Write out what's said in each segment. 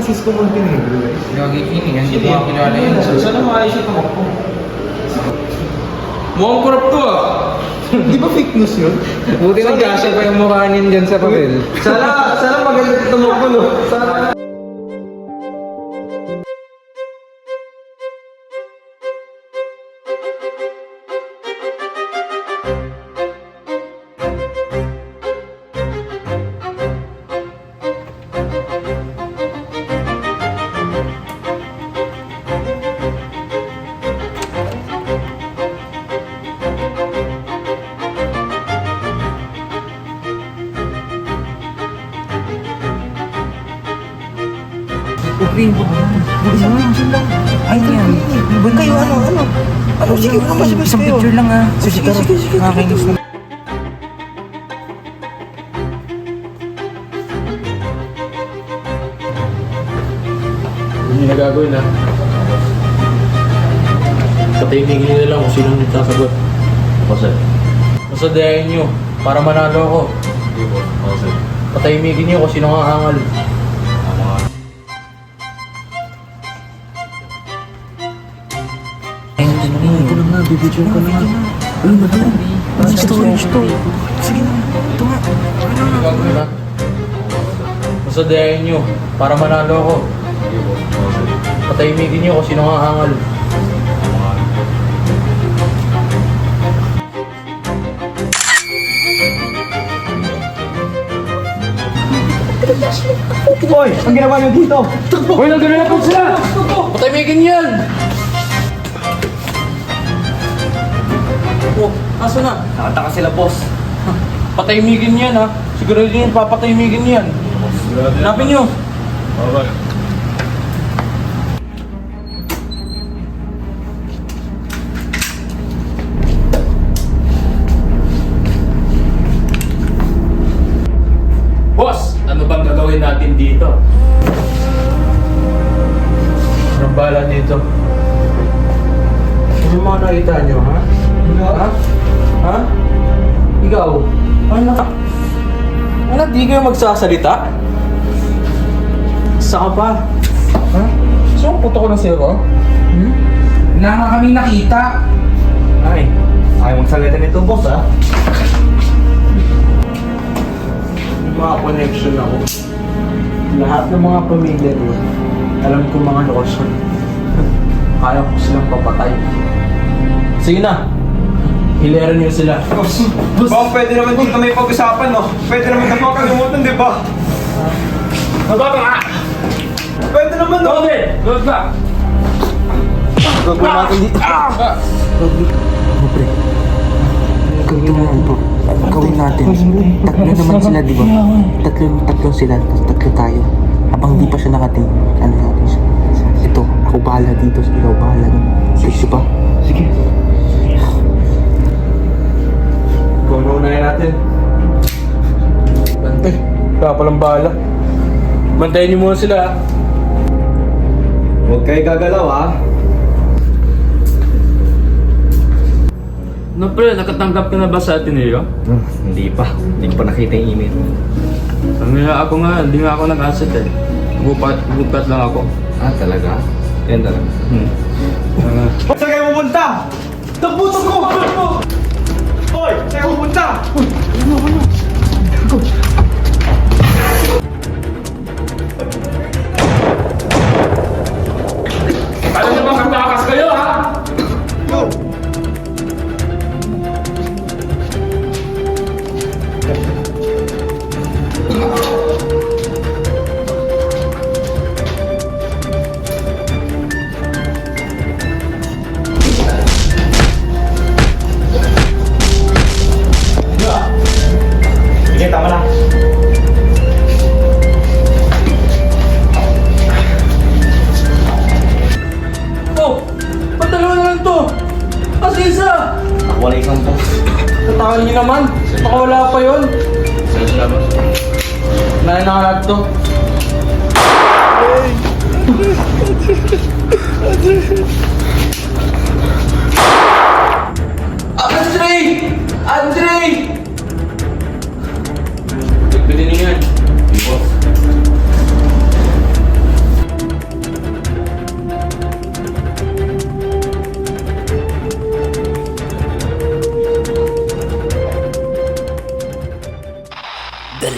Francisco Montenegro guys. Gagi King, hindi ko nga kilala yun. Sana maayos yung tamak ko. Mukhang kurap to ah. Di ba fake news yun? Buti nagkasya pa yung mukha niyan dyan sa papel. Sana maganda tumakbo no? Sana... Upi, ay yan. Ba't kayo ano? Ano, sige, masibas kayo. Isang picture lang ah. Sige. Nakakainis na. Hindi na gagawin ha. Patahimigin nyo na lang kung sinong nagsasagot. Kasi? Masadayain nyo para manalo ako. Hindi po. Kasi? Patahimigin nyo kung sinong aangal. Ito lang na, bibidyo ko na. Ano ba ito? Storage to. Sige na, ito nga. Hindi gagawin ha. Masadayain nyo para manalo ako. Hindi po. Kasi? Patahimigin nyo kung sinong aangal. Hoy! Ang ginawa niyo dito? Hoy, nagano na po sila! Patahimigin yan! Oh, asa na? Nakataka sila boss. Patahimigin yan ha. Siguro din yung papatahimigin yan. Hanapin nyo. Okay. Boss, ano bang gagawin natin dito? Anong bala dito? Ano yung mga nakita nyo, ha? Ha? Ha? Ikaw? Ano, di kayo magsasalita? Saka pa? Ha? Saan puto ko ng zero? Wala nga kami nakita. Ay, ayaw magsalita nito boss ah. May mga connection ako. Lahat ng mga pamilya ko, alam ko mga lokasyon. Kaya ko silang papatay. Sige na! Hileran niyo sila. Boss, pwede naman dito may pag-usapan no? Pwede naman na makalimutan, di ba? Nababa ka! Pwede naman no? Load it! Load back! Gagawin natin dito. Pre, ganito mo ito. Gawin natin. Tatlo naman sila, di ba? Tatlo sila, tapos tatlo tayo. Habang di pa siya nakating, ano natin siya. Ito, ako bahala dito, ikaw bahala dun. Sige pa. Sige. Unahin natin. Bantay. Kaya palang bahala. Bantayin niyo muna sila ha. Huwag kayo gagalaw ah. No pre, nakatanggap ka na ba sa Ateneo? Hindi pa. Hindi ko pa nakita yung email. Ako nga, hindi nga ako nag-asset eh. Gupat lang ako. Ah, talaga? Yan talaga. Saan kayo pupunta? Taputok ko! Hoy! Saan kayo pupunta? Alam niyo bang katakas kayo ha? Go! Sige, tama na. Oh! Pagdalawa na lang to! Kasi isa! Ako wala isang boss. Tatakal niyo naman! Baka wala pa yun! Salamat. Nananakalad to. Andre! Andre! Pwede niyo yan. Boss.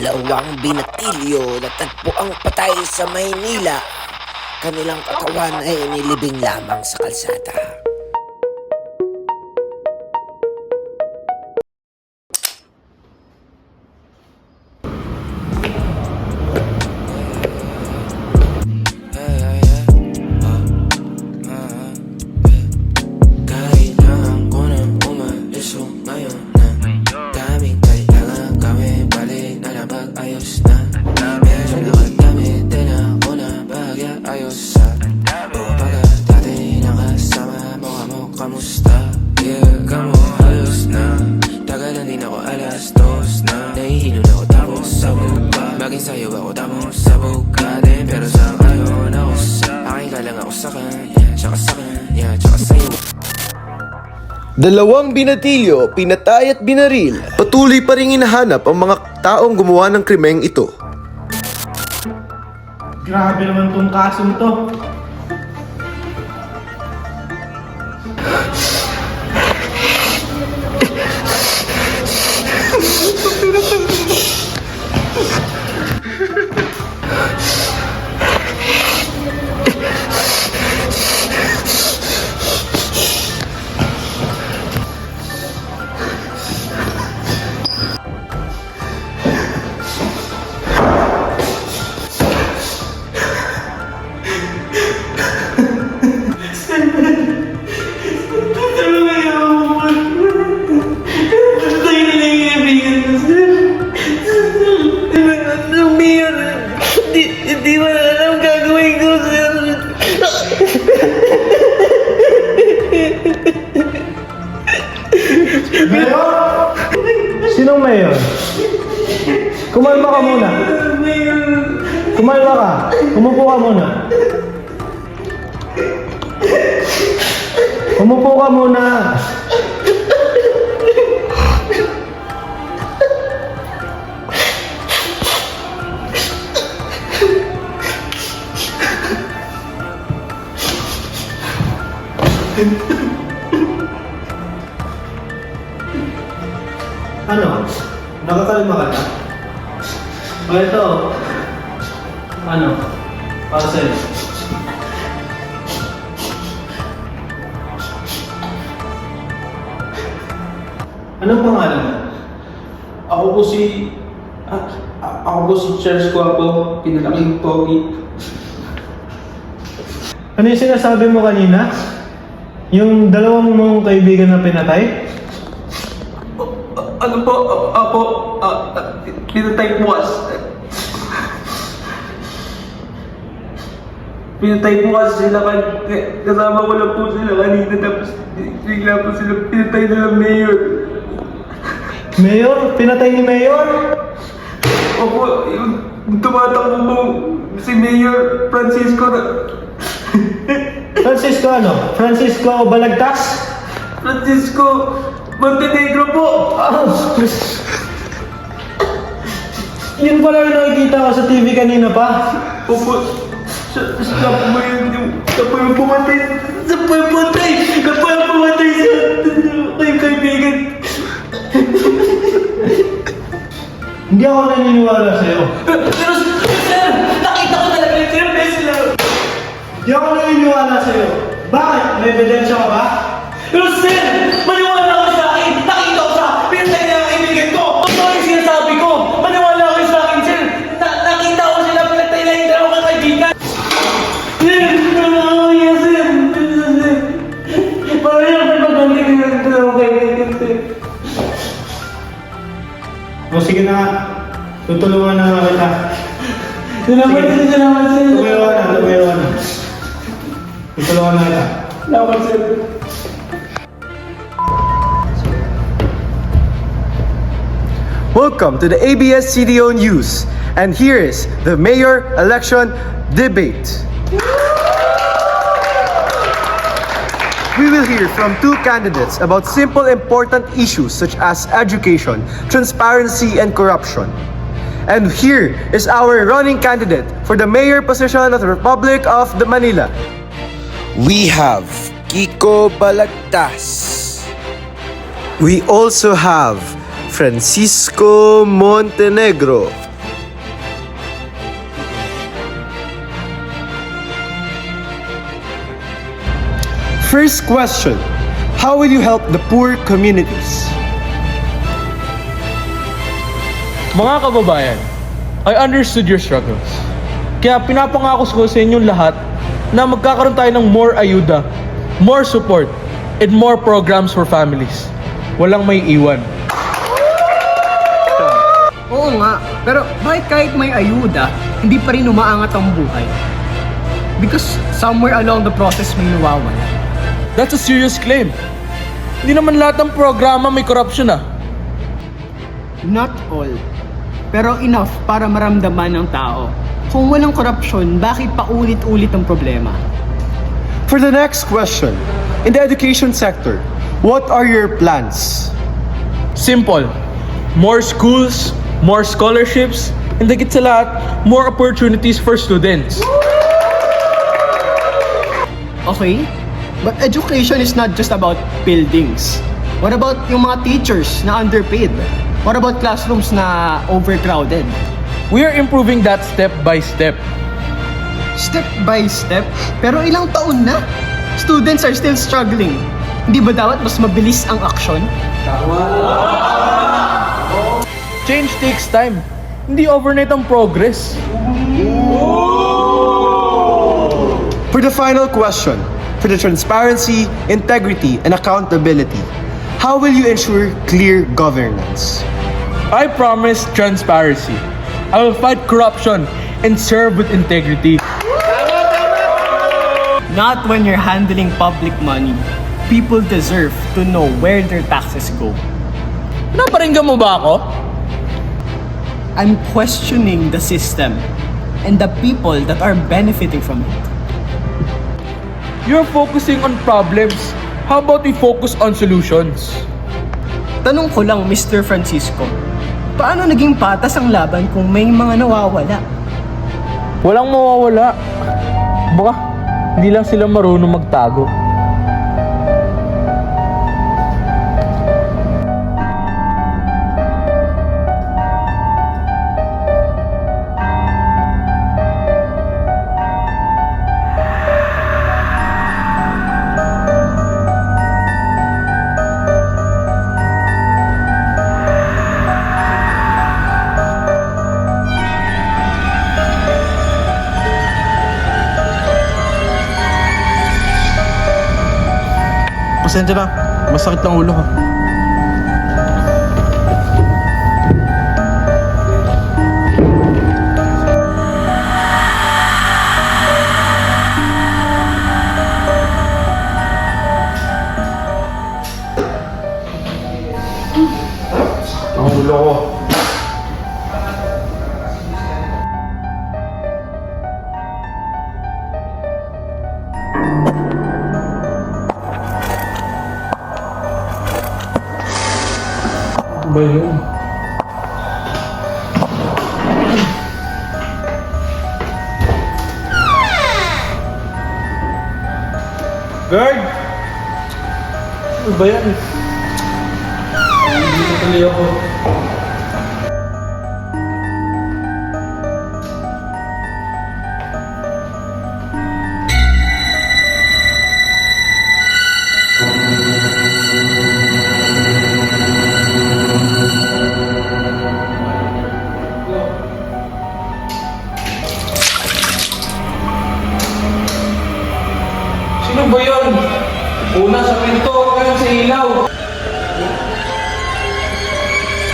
Dalawang binatilyo natagpo ang patay sa Maynila. Kanilang katawan ay nilibing lamang sa kalsada. Kailangan ko nang umalis ngayon na daming kailangan gawin, balik na lang pag-ayos na. Medyo nakadamit din ako na bagya ayos sa umaga. Dati nakasama mo kamo, kamusta? Yeah, kamo ayos na. Tagalan din ako alas 2 na. Nahihilo na ako tapos sa buka. Bagay sa'yo ako tapos sa buka din. Pero sa ngayon ako sa akin ka lang ako sa kanya. Tsaka sa kanya, tsaka sa'yo. Dalawang binatilyo, pinatay at binaril. Patuloy pa rin hinahanap ang mga taong gumawa ng krimeng ito. Grabe naman tong kasong to. Hindi mo na alam gagawin ko, sir. Mayor? Sinong mayor? Kumalma ka muna. Kumalma ka. Umupo ka muna. Umupo ka muna. Ano? Nakakalma ka na? O ito. Ano? Para sa'yo. Anong pangalan mo? Ako po si... ako po si Charles Guapo, pinalaking pogi. Ano yung sinasabi mo kanina? Yung dalawang mong kaibigan na pinatay? Ano po? Ako, pinatay bukas. Pinatay bukas sila kasama ko lang po sila kanina tapos bigla po sila pinatay na lang mayor. Mayor? Pinatay ni Mayor? Opo, yung tumatakbo po si Mayor Francisco na... Francisco ano? Francisco Balagtas? Francisco Montenegro po! Yun pala yung nakikita ko sa TV kanina pa. Opo, siya po yung pumatay. Siya po yung pumatay sa kayong kaibigan. Hindi ako naniniwala sa'yo. Pero sir, nakita ko talaga yung tinapes lang. Hindi ako naniniwala sa'yo. Bakit? May ebidensya ka ba? Pero sir, maniwala ko sa akin. Nakita ko sa pinatay na ang kaibigan ko. Totoo yung sinasabi ko. Maniwala ko sa akin, sir. Nakita ko sila pinatay na yung dalawang kaibigan. Sir, yes, sir. Parang yung pagpagandang yung dalawang kaibigan, sir. O sige na nga. Tutulungan na nga kita. Salamat, sir. Tumayo ka na. Tutulungan na kita. Salamat, sir. Welcome to the ABS-CDO News, and here is the mayor election debate. We will hear from two candidates about simple important issues such as education, transparency, and corruption. And here is our running candidate for the mayor position of the Republic of Manila. We have Kiko Balagtas. We also have Francisco Montenegro. First question, how will you help the poor communities? Mga kababayan, I understood your struggles. Kaya pinapangako ko sa inyong lahat na magkakaroon tayo ng more ayuda, more support, and more programs for families. Walang may iwan. Oo nga, pero bakit kahit may ayuda, hindi pa rin umaangat ang buhay? Because somewhere along the process may nawawala. That's a serious claim. Hindi naman lahat ng programa may corruption ah. Not all, pero enough para maramdaman ng tao. Kung walang korupsyon, bakit paulit-ulit ang problema? For the next question, in the education sector, what are your plans? Simple. More schools, more scholarships, and higit sa lahat, more opportunities for students. Okay, but education is not just about buildings. What about yung mga teachers na underpaid? What about classrooms na overcrowded? We are improving that step by step. Step by step, pero ilang taon na? Students are still struggling. Hindi ba dapat mas mabilis ang aksyon? Change takes time. Hindi overnight ang progress. For the final question, for the transparency, integrity, and accountability, how will you ensure clear governance? I promise transparency. I will fight corruption and serve with integrity. Not when you're handling public money. People deserve to know where their taxes go. Naparinggan mo ba ako? I'm questioning the system and the people that are benefiting from it. You're focusing on problems. How about we focus on solutions? Tanong ko lang, Mr. Francisco, paano naging patas ang laban kung may mga nawawala? Walang mawawala. Baka hindi lang sila marunong magtago. Pasensya na, masakit ng ulo ko. Ang ulo ko. Ba yun? Guard! Ano ba yan? Hindi na tuloy ako. Sino ba yun? Una sa pinto, ngayon sa ilaw.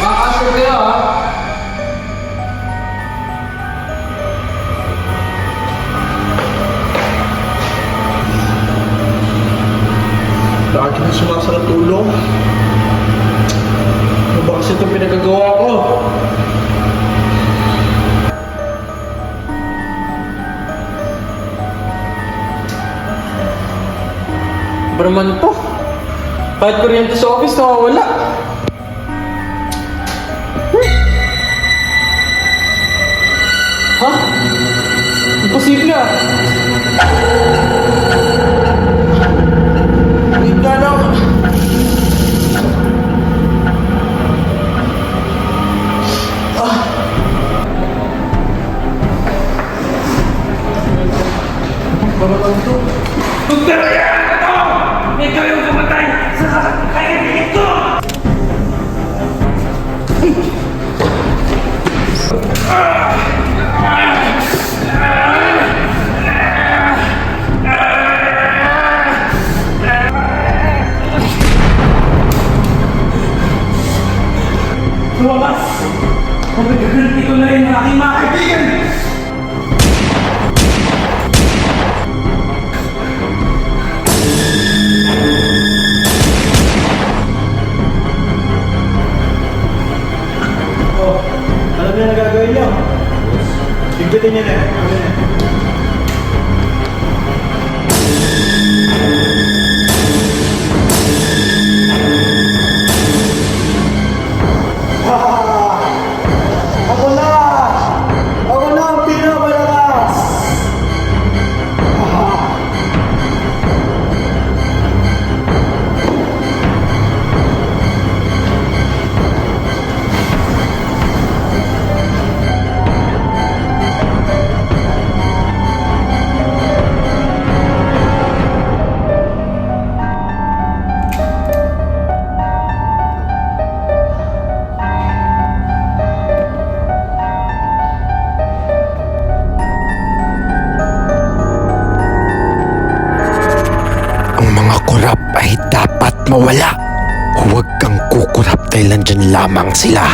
Makakasal kayo ha? Lagi na sumasakit ulo. Ano ba kasi itong pinagagawa ko? Ba naman to? Kahit kuryente sa office, nawawala. Ha? Imposible ah. Hindi ka lang. Ba naman to? Magdala yan! Ito! Sa wakas, magagaganti ko na rin ang aking mga kaibigan! Oh, alam niyo na gagawin niyo? Bigbitin niyo na. Ano na? Ako na! Ako na ang pinakamalakas! Ang mga korap ay dapat mawala. Huwag kang kukurap dahil nandyan lamang sila.